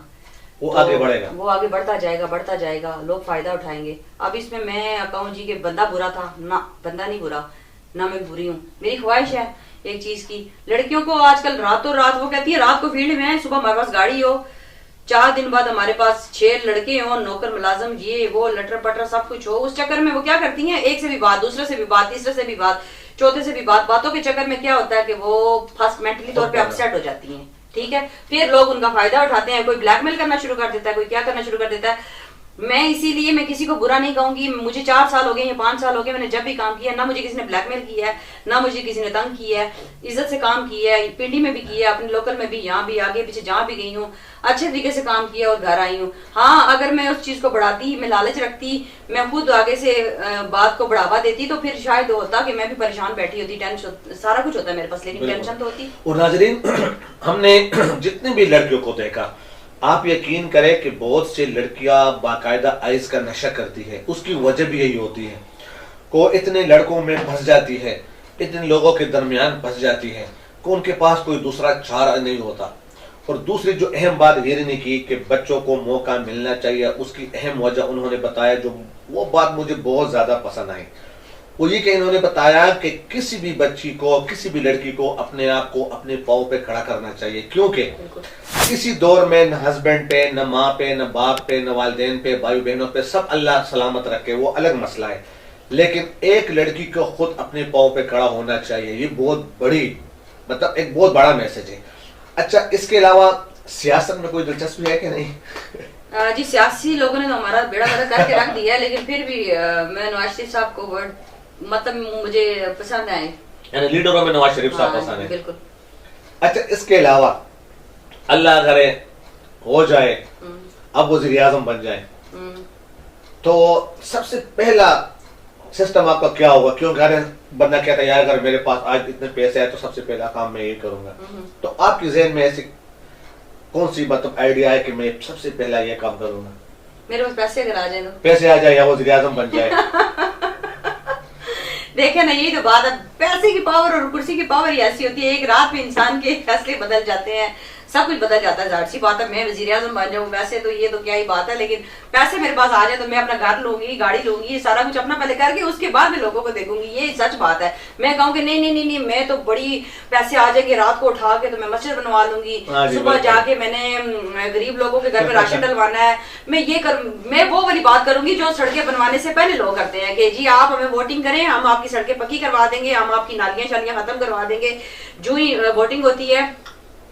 وہ آگے بڑھے گا, وہ آگے بڑھتا جائے گا, لوگ فائدہ اٹھائیں گے. اب اس میں کہوں جی کہ بندہ برا تھا, نہ بندہ نہیں برا, نہ میں بری ہوں. میری خواہش ہے ایک چیز کی, لڑکیوں کو آج کل راتوں رات, وہ کہتی ہے رات کو فیلڈ میں ہے, صبح ہمارے پاس گاڑی ہو, 4 دن بعد ہمارے پاس 6 لڑکے ہوں, نوکر ملازم, یہ وہ لٹر پٹر سب کچھ ہو. اس چکر میں وہ کیا کرتی ہیں, ایک سے بھی بات, دوسرے سے بھی بات, تیسرے سے بھی بات, چوتھے سے بھی بات. باتوں کے چکر میں کیا ہوتا ہے کہ وہ فرسٹ مینٹلی طور پہ اپسیٹ ہو جاتی ہیں. ٹھیک ہے, پھر لوگ ان کا فائدہ اٹھاتے ہیں, کوئی بلیک میل کرنا شروع کر دیتا ہے, کوئی کیا کرنا شروع کر دیتا ہے. میں اسی لیے میں کسی کو برا نہیں کہوں گی. مجھے 4 سال ہو گئے یا 5 سال ہو گئے, میں نے جب بھی کام کیا, نہ مجھے کسی نے بلیک میل کیا ہے, نہ مجھے کسی نے تنگ کیا ہے. عزت سے کام کیا ہے, پنڈی میں بھی کیا ہے, اپنے لوکل میں بھی, یہاں بھی, آگے پیچھے جہاں بھی گئی ہوں, اچھے طریقے سے کام کیا اور گھر آئی ہوں. ہاں اگر میں اس چیز کو بڑھاتی, میں لالچ رکھتی, میں خود آگے سے بات کو بڑھاوا دیتی, تو پھر شاید ہوتا کہ میں بھی پریشان بیٹھی ہوتی. ٹینشن سارا کچھ ہوتا ہے میرے پاس, لیکن ٹینشن تو ہوتی. اور ناظرین, ہم نے جتنی بھی لڑکیوں کو دیکھا, آپ یقین کریں کہ بہت سی لڑکیاں باقاعدہ آئس کا نشہ کرتی ہے. اس کی وجہ بھی یہی ہوتی ہے, کو اتنے لڑکوں میں پھنس جاتی ہے, اتنے لوگوں کے درمیان پھنس جاتی ہے کہ ان کے پاس کوئی دوسرا چارہ نہیں ہوتا. اور دوسری جو اہم بات یہ نہیں کی کہ بچوں کو موقع ملنا چاہیے, اس کی اہم وجہ انہوں نے بتایا, جو وہ بات مجھے بہت زیادہ پسند آئی, وہ یہ کہ انہوں نے بتایا کہ کسی بھی بچی کو, کسی بھی لڑکی کو اپنے آپ کو اپنے پاؤں پہ کھڑا کرنا چاہیے. کیونکہ کسی دور میں نہ ہسبینڈ پہ, نہ ماں پہ, نہ باپ پہ, نہ والدین پہ, بھائی بہنوں پہ, سب اللہ سلامت رکھے, وہ الگ مسئلہ ہے. لیکن ایک لڑکی کو خود اپنے پاؤں پہ کھڑا ہونا چاہیے. یہ بہت بڑی, مطلب ایک بہت بڑا میسج ہے. اچھا, اس کے علاوہ سیاست میں کوئی دلچسپی ہے کہ نہیں؟ جی, سیاسی لوگوں نے تو ہمارا بیڑا گرک کر کے رکھ دیا ہے, لیکن پھر بھی میں نواز شریف صاحب کو ورڈ مطلب مجھے پسند آئے, یعنی لیڈروں میں نواز شریف صاحب پسند ہے. بالکل. اچھا, اس کے علاوہ اللہ کرے ہو جائے, اب وزیر اعظم بن جائے, تو سب سے پہلا سسٹم آپ کا کیا ہوگا؟ کیونکہ بندہ کہتا ہے یار اگر میرے پاس آج اتنے پیسے آئے تو سب سے پہلا کام میں یہ کروں گا. تو آپ کے ذہن میں ایسی کون سی مطلب آئیڈیا ہے کہ میں سب سے پہلا یہ کام کروں گا؟ میرے پاس پیسے اگر آ جائیں تو پیسے آ جائے یا وزیر اعظم بن جائے. دیکھیں نا, یہی تو بات ہے, پیسے کی پاور اور کرسی کی پاور ہی ایسی ہوتی ہے, ایک رات میں انسان کے فیصلے بدل جاتے ہیں, سب کچھ بدل جاتا ہے. ظاہر سی بات ہے میں وزیر اعظم بن جاؤں, ویسے تو یہ تو کیا ہی بات ہے, لیکن پیسے میرے پاس آ جائے تو میں اپنا گھر لوں گی, گاڑی لوں گی, یہ سارا کچھ اپنا پہلے کر کے اس کے بعد میں لوگوں کو دیکھوں گی. یہ سچ بات ہے. میں کہوں کہ نہیں نہیں نہیں نہیں, میں تو بڑی پیسے آ جائیں گے, رات کو اٹھا کے تو میں مسجد بنوا لوں گی, صبح جا کے میں نے غریب لوگوں کے گھر میں راشن ڈلوانا ہے, میں وہ والی بات کروں گی جو سڑکیں بنوانے سے پہلے لوگ کرتے ہیں کہ جی آپ ہمیں ووٹنگ کریں, ہم آپ کی سڑکیں پکی کروا دیں گے, ہم آپ کی نالیاں شالیاں ختم کروا دیں گے. جو ہی ووٹنگ ہوتی ہے,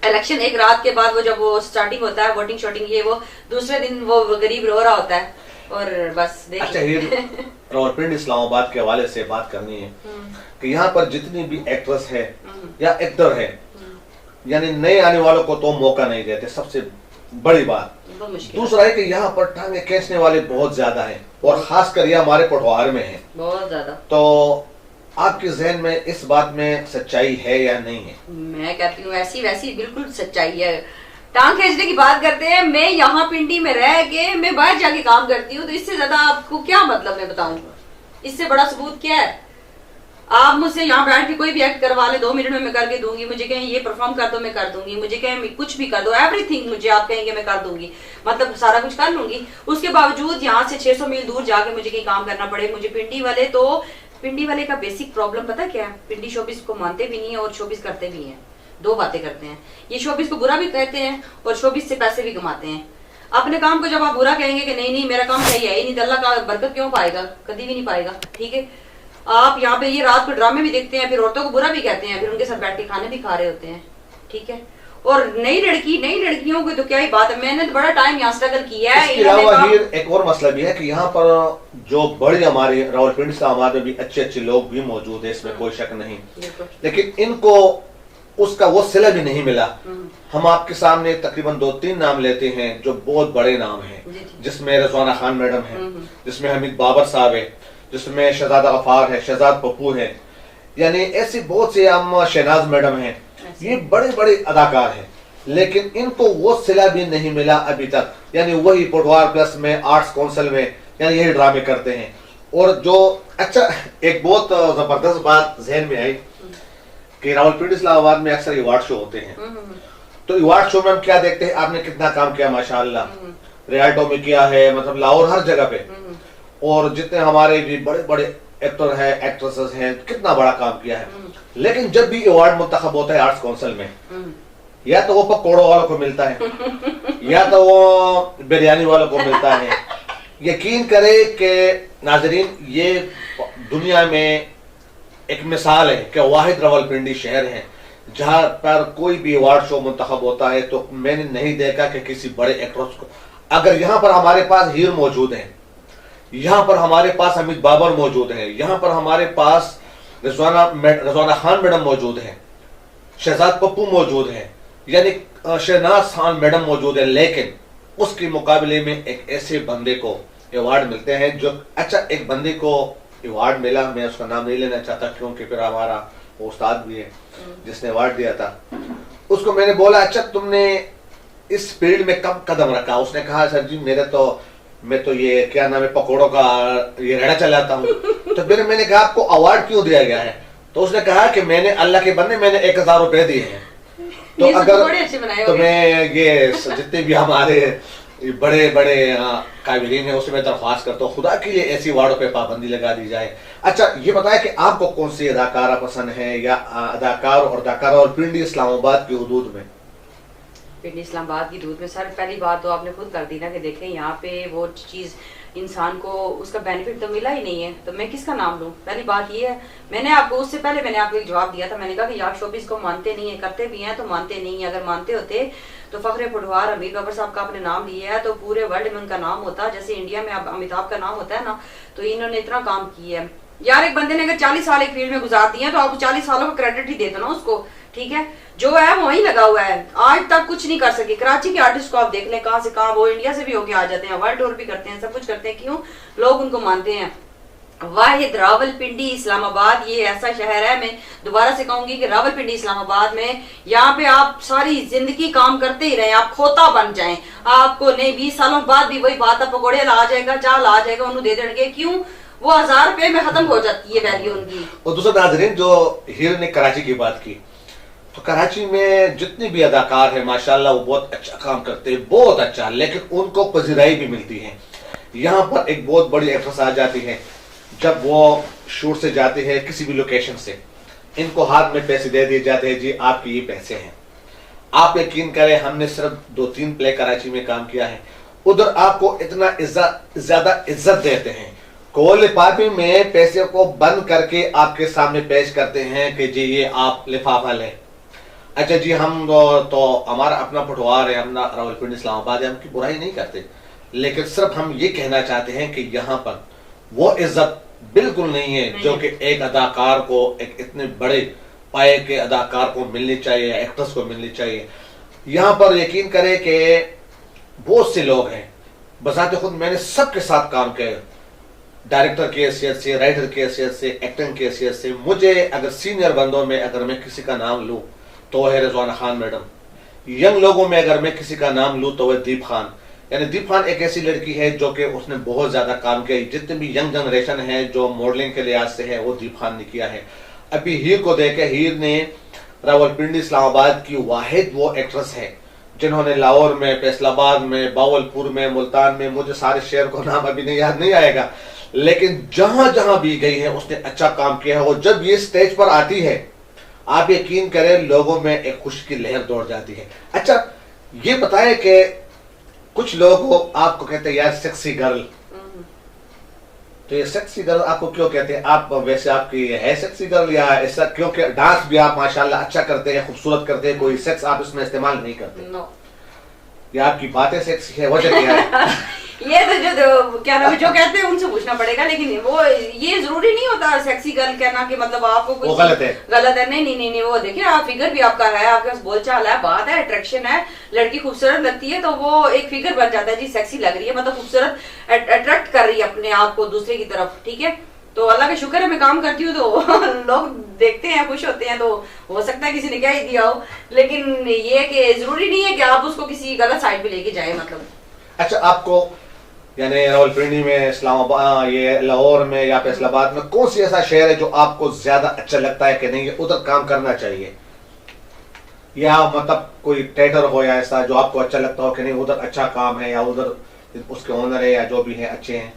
الیکشن ایک رات کے بعد, وہ جب وہ سٹارٹنگ ہوتا ہے ووٹنگ شوٹنگ, یہ وہ دوسرے دن وہ غریب رو رہا ہوتا ہے, اور بس دیکھیں. راولپنڈی اسلام آباد کے حوالے سے بات کرنی ہے کہ یہاں پر جتنی بھی ایکٹریس ہے یا ایکٹر ہے, یعنی نئے آنے والوں کو تو موقع نہیں دیتے, سب سے بڑی بات. دوسرا ہے کہ یہاں پر ٹانگیں کھینچنے والے بہت زیادہ ہیں, اور خاص کر یہ ہمارے پٹوار میں ہیں بہت زیادہ. تو آپ کے ذہن میں اس بات میں سچائی ہے یا نہیں ہے؟ میں کہتی ہوں ایسی ویسی بالکل سچائی ہے. ٹانگ کھینچنے کی بات کرتے ہیں, میں یہاں پنڈی میں رہ کے میں باہر جا کے کام کرتی ہوں, تو اس سے زیادہ آپ کو کیا مطلب میں بتاؤں, اس سے بڑا ثبوت کیا ہے؟ آپ مجھ سے یہاں بیٹھ کے کوئی بھی ایکٹ کروا لے 2 منٹ میں کر کے دوں گی, مجھے کہیں یہ پرفارم کر دو میں کر دوں گی, مجھے کہیں کچھ بھی کر دو, ایوری تھنگ مجھے آپ کہیں گے میں کر دوں گی, مطلب سارا کچھ کر لوں گی. اس کے باوجود یہاں سے 600 میل دور جا کے مجھے کہیں کام کرنا پڑے. مجھے پنڈی والے کا بیسک پرابلم پتا کیا ہے, پنڈی شوبز کو مانتے بھی نہیں ہیں اور شوبز کرتے بھی ہیں. 2 باتیں کرتے ہیں, یہ شوبز کو برا بھی کہتے ہیں اور شوبز سے پیسے بھی کماتے ہیں. اپنے کام کو جب آپ برا کہیں گے کہ نہیں نہیں میرا کام صحیح ہے ہی نہیں, تو اللہ کا برکت کیوں پائے گا, کبھی بھی نہیں پائے گا. ٹھیک ہے, آپ یہاں پہ یہ رات کو ڈرامے بھی دیکھتے ہیں, پھر عورتوں کو برا بھی کہتے ہیں, پھر ان کے ساتھ بیٹھ کے کھانے بھی کھا رہے ہوتے ہیں. ٹھیک ہے, اور نئی لڑکیوں کو تو کیا ہی بات ہے, میں نے بڑا ٹائم یہاں اسٹرگل کیا ہے. اس کے علاوہ ایک اور مسئلہ بھی ہے کہ یہاں پر جو بڑی ہماری راولپنڈی اسلام آباد میں بھی اچھے لوگ بھی موجود ہیں, اس میں کوئی شک نہیں, لیکن ان کو اس کا وہ صلہ بھی نہیں ملا. ہم آپ کے سامنے تقریباً 2-3 نام لیتے ہیں جو بہت بڑے نام ہیں, جس میں رضوانہ خان میڈم ہے, جس میں حمید بابر صاحب ہے, جس میں شہزادہ غفار ہے, شہزاد پپو ہے, یعنی ایسی بہت سی شہناز میڈم ہیں. یہ بڑے بڑے اداکار ہیں, لیکن ان کو وہ صلہ بھی نہیں ملا ابھی تک. یعنی وہی پٹوار پلس میں, آرٹس کونسل میں, یعنی یہی ڈرامے کرتے ہیں. اور جو اچھا ایک بہت زبردست بات ذہن میں آئی कि रावलपिंडी इस्लामाबाद में अक्सर अवार्ड शो होते हैं, तो अवार्ड शो में हम क्या देखते हैं, आपने कितना काम किया माशाअल्लाह, रियाल्टो में किया है, मतलब लाहौर हर जगह पे, और जितने हमारे भी बड़े बड़े एक्टर हैं, एक्ट्रेसेस हैं, कितना बड़ा काम किया है। लेकिन जब भी अवार्ड मुंतखब होता है आर्ट्स काउंसिल में, या तो वो पकौड़ों वालों को मिलता है या तो वो बिरयानी वालों को मिलता है। यकीन करे कि नाजरीन, ये दुनिया में एक मिसाल है कि वाहिद रावलपिंडी शहर है जहां पर कोई भी अवार्ड शो मुंतखब होता है तो मैंने नहीं देखा कि किसी बड़े एक्ट्रेस को, अगर यहाँ पर हमारे पास हीर मौजूद है, यहाँ पर हमारे पास अमित बाबर मौजूद है, यहाँ पर हमारे पास रिजवाना खान मैडम मौजूद है, शहजाद पप्पू मौजूद है, यानी शहनाज खान मैडम मौजूद है, लेकिन उसके मुकाबले में एक ऐसे बंदे को अवार्ड मिलते हैं जो, अच्छा एक बंदे को अवार्ड मिला, मैं उसका नाम नहीं लेना चाहता क्योंकि फिर हमारा वो उस्ताद भी है जिसने अवार्ड दिया था, उसको मैंने बोला अच्छा तुमने इस फील्ड में कब कदम रखा? उसने कहा सर जी मैं तो ये क्या नाम है पकौड़ों का ये रेड़ा चलाता हूँ। तो फिर मैंने कहा आपको अवार्ड क्यों दिया गया है? तो उसने कहा कि मैंने अल्लाह के बंदे मैंने 1000 रुपए दिए हैं। तो अगर तो मैं ये जितने भी हमारे बड़े बड़े काबिलीन है उससे मैं दरख्वास्त करता हूँ खुदा के लिए ऐसी वार्डों पे पाबंदी लगा दी जाए। अच्छा ये बताया कि आपको कौन सी अदाकारा पसंद है या अदाकार और अदाकारा और पिंडी इस्लामाबाद की हदूद में? पिंडी इस्लामाबाद की हदूद में सर पहली बात तो आपने खुद कर दी ना कि देखें यहाँ पे वो चीज़ इंसान को उसका बेनिफिट तो मिला ही नहीं है, तो मैं किसका नाम लूँ? पहली बात ये है, मैंने आपको उससे पहले मैंने आपको एक जवाब दिया था, मैंने कहा कि यार शोबिस को मानते नहीं है, करते भी हैं तो मानते नहीं है। अगर मानते होते तो फखरे फुटवार अमीर बाबर साहब का आपने नाम लिया है तो पूरे वर्ल्ड में उनका नाम होता, जैसे इंडिया में अब अमिताभ का नाम होता है ना, तो इन्होंने इतना काम किया है। यार एक बंदे ने अगर 40 साल एक फील्ड में गुजार दिए तो आप 40 सालों का क्रेडिट ही दे दो ना उसको, ठीक है? जो है वो वहीं लगा हुआ है, आज तक कुछ नहीं कर सके। कराची के आर्टिस्ट को आप देख लें कहाँ से कहाँ, वो इंडिया से भी होके आ जाते हैं, वर्ल्ड टूर भी करते हैं, सब कुछ करते हैं, क्यों? लोग उनको मानते हैं। वाहिद रावलपिंडी इस्लामाबाद ये ऐसा शहर है, मैं दोबारा से कहूंगी कि रावलपिंडी इस्लामाबाद में यहाँ पे आप सारी जिंदगी काम करते ही रहे, आप खोता बन जाएं, आपको नहीं 20 सालों बाद भी वही बात है, पकौड़े ला जाएगा, चाल आ जाएगा, उन्होंने दे देंगे, क्यों? वो 1000 रुपए में खत्म हो जाती है वैल्यू उनकी। और दूसरा नाजरीन, जो हीर ने कराची की बात की, तो कराची में जितने भी अदाकार हैं माशाल्लाह वो बहुत अच्छा काम करते हैं, बहुत अच्छा, लेकिन उनको पजीराई भी मिलती है। यहाँ पर एक बहुत बड़ी एक्ट्रेस आ जाती है, जब वो शूट से जाते हैं किसी भी लोकेशन से, इनको हाथ में पैसे दे दिए जाते हैं, जी आपके ये पैसे हैं। आप यकीन करें हमने सिर्फ 2-3 प्ले कराची में काम किया है, उधर आपको इतना ज्यादा इज्जत देते हैं, कोल पापी में पैसे को बंद करके आपके सामने पेश करते हैं कि जी ये आप लिफाफा लें। अच्छा जी हम तो हमारा अपना पटवार है, हम रावलपिंडी इस्लामाबाद है, हम की बुराई नहीं करते, लेकिन सिर्फ हम ये कहना चाहते हैं कि यहाँ पर वो इज्जत बिल्कुल नहीं है जो कि एक अदाकार को, एक इतने बड़े पाए के अदाकार को मिलनी चाहिए, एक्ट्रेस को मिलनी चाहिए। यहाँ पर यकीन करें कि बहुत से लोग हैं, बजाते खुद मैंने सबके साथ काम किया, डायरेक्टर की हैसियत से, राइटर की हैसियत से, एक्टिंग की हैसियत से। मुझे अगर सीनियर बंदों में अगर मैं किसी का नाम लूँ तो है रिजवाना खान मैडम, यंग लोगों में अगर मैं किसी का नाम लूँ तो वह दीप खान, यानी दीप खान एक ऐसी लड़की है जो कि उसने बहुत ज्यादा काम किया। जितने भी यंग जनरेशन है जो मॉडलिंग के लिहाज से है वो दीप खान ने किया है। अभी हीर को देखे, हीर ने रावलपिंडी इस्लामाबाद की वाहिद वो एक्ट्रेस है जिन्होंने लाहौर में, फैसलाबाद में, बावलपुर में, मुल्तान में, मुझे सारे शहर को नाम अभी नहीं याद नहीं आएगा, लेकिन जहां जहां भी गई है उसने अच्छा काम किया है। और जब ये स्टेज पर आती है आप यकीन करें लोगों में एक खुशी की लहर दौड़ जाती है। अच्छा ये बताए कि कुछ लोग आपको कहते हैं यार सेक्सी गर्ल, तो ये सेक्सी गर्ल आपको क्यों कहते हैं? आप वैसे आपकी है सेक्सी गर्ल या ऐसा? क्योंकि डांस भी आप माशाल्लाह अच्छा करते हैं, खूबसूरत करते हैं, कोई सेक्स आप इसमें इस्तेमाल नहीं करते? नो। या आपकी बातें सेक्सी है, वजह क्या है? ये तो जो क्या नाम जो कहते हैं उनसे पूछना पड़ेगा, लेकिन वो ये जरूरी नहीं होता सेक्सी गर्ल कहना कि मतलब आपको कुछ गलत है। गलत है, नहीं, वो देखिए आप फिगर भी आपका है, आपके पास बोलचाल है, बात है, अट्रैक्शन है, लड़की खूबसूरत लगती है तो वो एक फिगर बन जाता है, जी सेक्सी लग रही है, मतलब खूबसूरत अट्रैक्ट कर रही है अपने आप को दूसरे की तरफ, ठीक है? तो अल्लाह का शुक्र है मैं काम करती हूँ तो लोग देखते हैं, खुश होते हैं, तो हो सकता है किसी ने क्या ही दिया हो, लेकिन ये कि जरूरी नहीं है कि आप उसको किसी गलत साइड पे लेके जाए, मतलब। अच्छा आपको यानी रावलपिंडी में, इस्लामाबाद, ये लाहौर में या फैसलाबाद में कौन सी ऐसा शहर है जो आपको ज्यादा अच्छा लगता है कि नहीं उधर काम करना चाहिए, या मतलब कोई थिएटर हो या ऐसा जो आपको अच्छा लगता हो कि नहीं उधर अच्छा काम है, या उधर उसके ओनर है या जो भी है अच्छे हैं?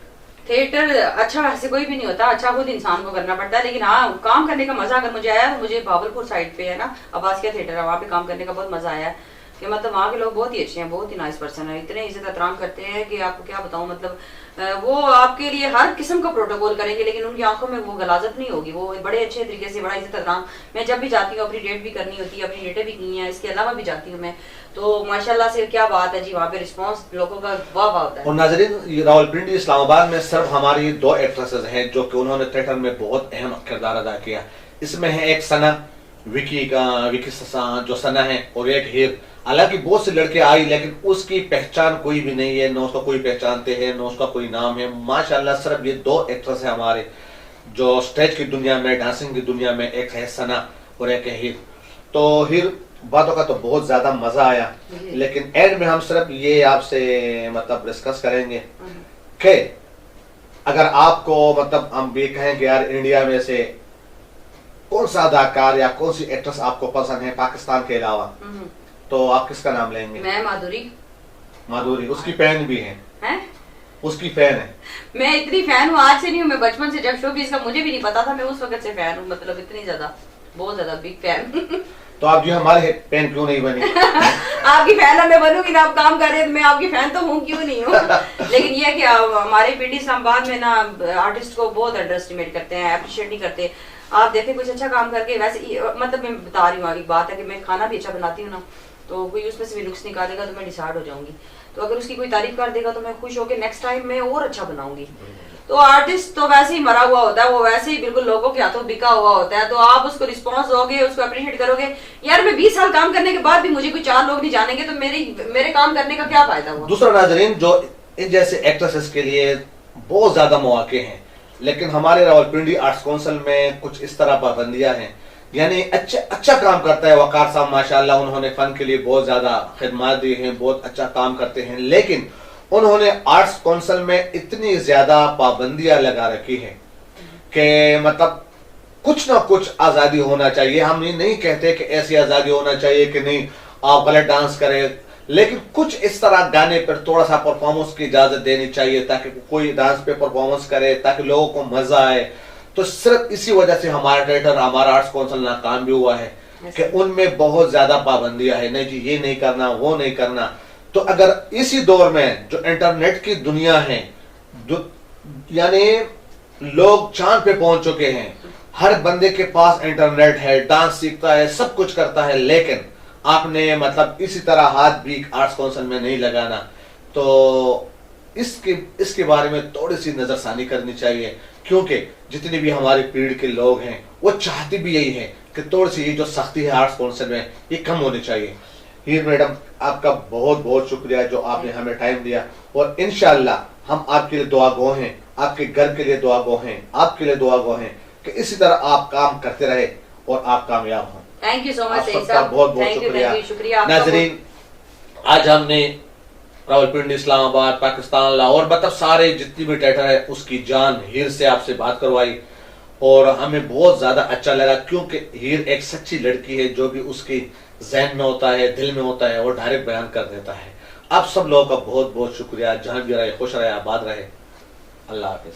थिएटर अच्छा वैसे कोई भी नहीं होता, अच्छा खुद इंसान को करना पड़ता है, लेकिन हाँ काम करने का मजा अगर मुझे आया तो मुझे भावलपुर साइड पे है ना अब्बासिया थिएटर है, वहाँ पे काम करने का बहुत मजा आया है कि मतलब वहाँ के लोग बहुत ही अच्छे हैं, बहुत ही नाइस पर्सन है, इतने इज्जत एहतराम करते हैं कि आपको क्या बताऊं, मतलब वो आपके लिए हर किस्म का प्रोटोकॉल करेंगे, लेकिन उनकी आंखों में वो गलाजत नहीं होगी, वो बड़े अच्छे तरीके से बड़ा इज्जत एहतराम। मैं जब भी जाती हूँ, अपनी डेट भी करनी होती है, अपनी डेटें भी की हैं, इसके अलावा भी जाती हूँ मैं, तो माशाल्लाह से क्या बात है जी, वहाँ पे रिस्पॉन्स लोगों का वाह वाह होता है। और नाज़रीन, रावलपिंडी इस्लामाबाद में सिर्फ हमारी 2 एक्ट्रेसेस हैं जो कि उन्होंने थिएटर में बहुत अहम किरदार अदा किया। इसमें है एक सना, विकी ससा जो सना है, और एक हीर। हालांकि बहुत से लड़के आई लेकिन उसकी पहचान कोई भी नहीं है, न उसका कोई पहचानते हैं, न उसका कोई नाम है। माशाल्लाह सिर्फ ये 2 एक्ट्रेस है हमारे जो स्टेज की दुनिया में, डांसिंग की दुनिया में, एक है सना और एक है हीर। तो हीर बातों का तो बहुत ज्यादा मजा आया, लेकिन एंड में हम सिर्फ ये आपसे मतलब डिस्कस करेंगे कि अगर आपको मतलब हम भी कहें कि यार इंडिया में से कौन सा अदाकार या कौन सी एक्ट्रेस आपको पसंद है पाकिस्तान के अलावा, तो आप किसका नाम लेंगे? मैं माधुरी, उसकी फैन भी है? उसकी फैन है। मैं इतनी फैन हूँ, आज से नहीं हूँ, मैं बचपन से, जब शोबिज़ का मुझे भी नहीं पता था, मैं उस वक्त से फैन हूँ, मतलब इतनी ज्यादा, बहुत ज्यादा बिग फैन। तो आप जो हमारे फैन क्यों नहीं बनी? आपकी फैन मैं बनूंगी ना, आप काम कर रहे हैं, मैं आपकी फैन तो हूँ, क्यों नहीं हूँ। लेकिन ये है कि हमारे पिंडी इस्लामाबाद में ना आर्टिस्ट को बहुत अंडर एस्टिमेट करते हैं, अप्रिशिएट नहीं करते। आप देखें कुछ अच्छा काम करके, वैसे मतलब मैं बता रही हूँ, एक बात है कि मैं खाना भी अच्छा बनाती हूँ ना, तो कोई उसमें से भी नुक्स निकालेगा तो मैं डिसाइड हो जाऊंगी, तो अगर उसकी कोई तारीफ कर देगा तो मैं खुश होकर नेक्स्ट टाइम मैं और अच्छा बनाऊंगी। तो आर्टिस्ट तो वैसे ही मरा हुआ होता है, वो वैसे ही बिल्कुल लोगों के हाथों बिका हुआ होता है, तो आप उसको रिस्पॉन्स दोगे, उसको अप्रिशिएट करोगे। यार मैं 20 साल काम करने के बाद भी मुझे कोई 4 लोग नहीं जानेंगे तो मेरे काम करने का क्या फायदा हुआ? दूसरा नाज़रीन, जो इन जैसे एक्ट्रेसेस के लिए बहुत ज्यादा मौके हैं, लेकिन हमारे रावलपिंडी आर्ट्स काउंसिल में कुछ इस तरह पाबंदियां हैं। यानी अच्छा काम करता है वकार साहब, माशाल्लाह, उन्होंने फन के लिए बहुत ज्यादा खिदमत दी है, बहुत अच्छा काम करते हैं, लेकिन उन्होंने आर्ट्स काउंसिल में इतनी ज्यादा पाबंदियां लगा रखी है कि मतलब कुछ ना कुछ आजादी होना चाहिए। हम ये नहीं कहते कि ऐसी आजादी होना चाहिए कि नहीं आप गलत डांस करें, लेकिन कुछ इस तरह गाने पर थोड़ा सा परफॉर्मेंस की इजाजत देनी चाहिए ताकि कोई डांस पे परफॉर्मेंस करे, ताकि लोगों को मजा आए। तो सिर्फ इसी वजह से हमारा थिएटर, हमारा आर्ट्स काउंसिल नाकाम भी हुआ है कि उनमें बहुत ज्यादा पाबंदियां है, नहीं जी ये नहीं करना, वो नहीं करना। तो अगर इसी दौर में जो इंटरनेट की दुनिया है, यानी लोग चांद पे पहुंच चुके हैं, हर बंदे के पास इंटरनेट है, डांस सीखता है, सब कुछ करता है, लेकिन आपने मतलब इसी तरह हाथ भी आर्ट्स काउंसिल में नहीं लगाना। तो इसके बारे में थोड़ी सी नजरसानी करनी चाहिए, क्योंकि जितने भी हमारी पीढ़ी के लोग हैं वो चाहते भी यही है कि थोड़ी सी ये जो सख्ती है आर्ट्स काउंसिल में ये कम होनी चाहिए। हीर मैडम, आपका बहुत बहुत शुक्रिया जो आपने हमें टाइम दिया, और इंशाल्लाह हम आपके लिए दुआ गो हैं, आपके घर के लिए दुआ गो हैं, आपके लिए दुआ गो हैं कि इसी तरह आप काम करते रहे और आप कामयाब हों। थैंक यू सो मच, सबका बहुत बहुत शुक्रिया। नाजरीन, आज हमने रावलपिंडी, इस्लामाबाद, पाकिस्तान, लाहौर, मतलब सारे जितनी भी थिएटर है उसकी जान हीर से आपसे बात करवाई, और हमें बहुत ज्यादा अच्छा लगा, क्योंकि हीर एक सच्ची लड़की है, जो भी उसकी जहन में होता है, दिल में होता है, वो डायरेक्ट बयान कर देता है। आप सब लोगों का बहुत बहुत शुक्रिया। जहां भी रहे खुश रहे, आबाद रहे। अल्लाह हाफिज।